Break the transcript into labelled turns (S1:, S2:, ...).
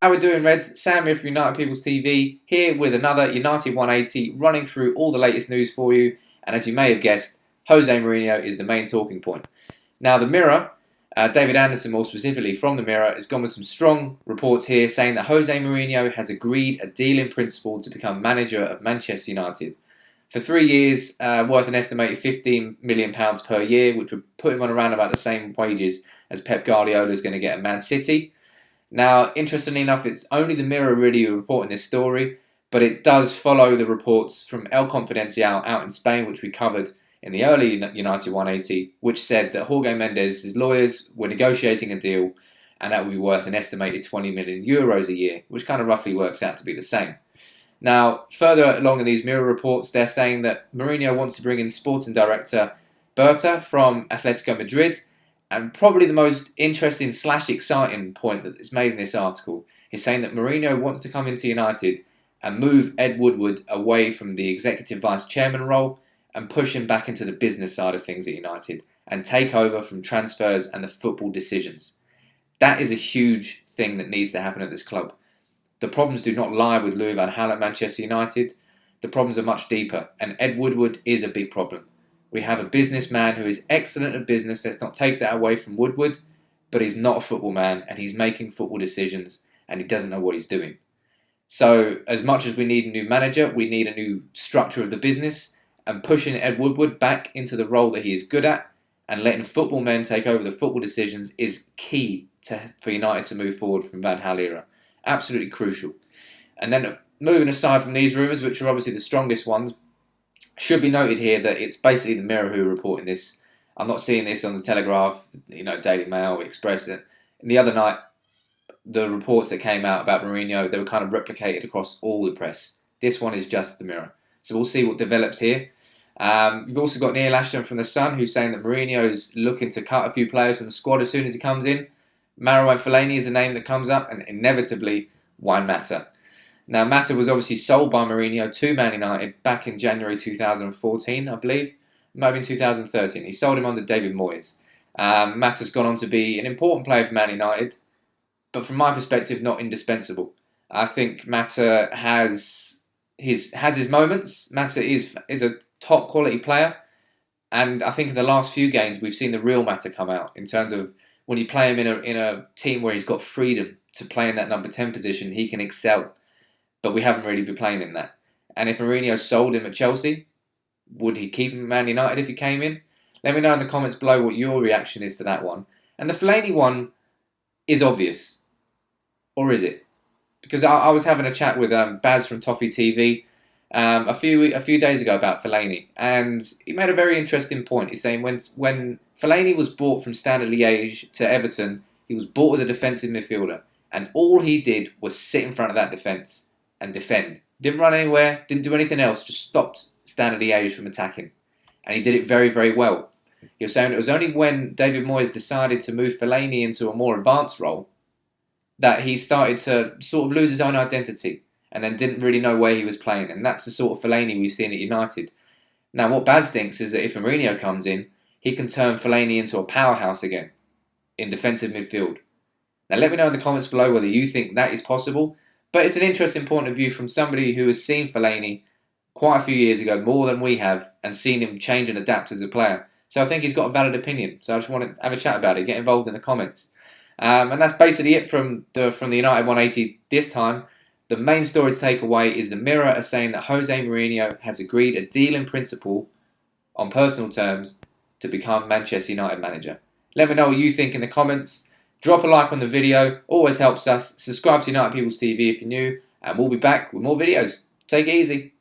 S1: How we doing, Reds? Sam here from United People's TV, here with another United 180, running through all the latest news for you. And as you may have guessed, Jose Mourinho is the main talking point. Now, the Mirror, David Anderson more specifically from the Mirror, has gone with some strong reports here saying that Jose Mourinho has agreed a deal in principle to become manager of Manchester United. For 3 years, worth an estimated £15 million per year, which would put him on around about the same wages as Pep Guardiola is going to get at Man City. Now, interestingly enough, it's only the Mirror really who are reporting this story, but it does follow the reports from El Confidencial out in Spain, which we covered in the early United 180, which said that Jorge Mendes' lawyers were negotiating a deal and that would be worth an estimated €20 million a year, which kind of roughly works out to be the same. Now, further along in these Mirror reports, they're saying that Mourinho wants to bring in sporting director Berta from Atletico Madrid. And probably the most interesting / exciting point that is made in this article is saying that Mourinho wants to come into United and move Ed Woodward away from the executive vice chairman role and push him back into the business side of things at United and take over from transfers and the football decisions. That is a huge thing that needs to happen at this club. The problems do not lie with Louis van Gaal at Manchester United. The problems are much deeper, and Ed Woodward is a big problem. We have a businessman who is excellent at business. Let's not take that away from Woodward, but he's not a football man and he's making football decisions and he doesn't know what he's doing. So as much as we need a new manager, we need a new structure of the business, and pushing Ed Woodward back into the role that he is good at and letting football men take over the football decisions is key for United to move forward from Van Gaal era. Absolutely crucial. And then moving aside from these rumours, which are obviously the strongest ones, should be noted here that it's basically the Mirror who are reporting this. I'm not seeing this on the Telegraph, Daily Mail, Express. And the other night, the reports that came out about Mourinho, they were kind of replicated across all the press. This one is just the Mirror. So we'll see what develops here. You've also got Neil Ashton from The Sun, who's saying that Mourinho's looking to cut a few players from the squad as soon as he comes in. Marouane Fellaini is a name that comes up, and inevitably, Juan Mata. Now, Mata was obviously sold by Mourinho to Man United back in January 2014, I believe. Maybe in 2013. He sold him under David Moyes. Mata's gone on to be an important player for Man United, but from my perspective, not indispensable. I think Mata has his moments. Mata is a top quality player, and I think in the last few games we've seen the real Mata come out in terms of when you play him in a team where he's got freedom to play in that number 10 position, he can excel. But we haven't really been playing in that. And if Mourinho sold him at Chelsea, would he keep him at Man United if he came in? Let me know in the comments below what your reaction is to that one. And the Fellaini one is obvious. Or is it? Because I was having a chat with Baz from Toffee TV a few days ago about Fellaini. And he made a very interesting point. He's saying when Fellaini was bought from Standard Liège to Everton, he was bought as a defensive midfielder. And all he did was sit in front of that defence and defend. Didn't run anywhere, didn't do anything else, just stopped Standard Liège from attacking. And he did it very, very well. He was saying it was only when David Moyes decided to move Fellaini into a more advanced role that he started to sort of lose his own identity and then didn't really know where he was playing. And that's the sort of Fellaini we've seen at United. Now, what Baz thinks is that if Mourinho comes in, he can turn Fellaini into a powerhouse again in defensive midfield. Now, let me know in the comments below whether you think that is possible. But it's an interesting point of view from somebody who has seen Fellaini quite a few years ago, more than we have, and seen him change and adapt as a player. So I think he's got a valid opinion. So I just want to have a chat about it, get involved in the comments. And that's basically it from the United 180 this time. The main story to take away is the Mirror are saying that Jose Mourinho has agreed a deal in principle on personal terms to become Manchester United manager. Let me know what you think in the comments. Drop a like on the video, always helps us. Subscribe to United People's TV if you're new, and we'll be back with more videos. Take it easy.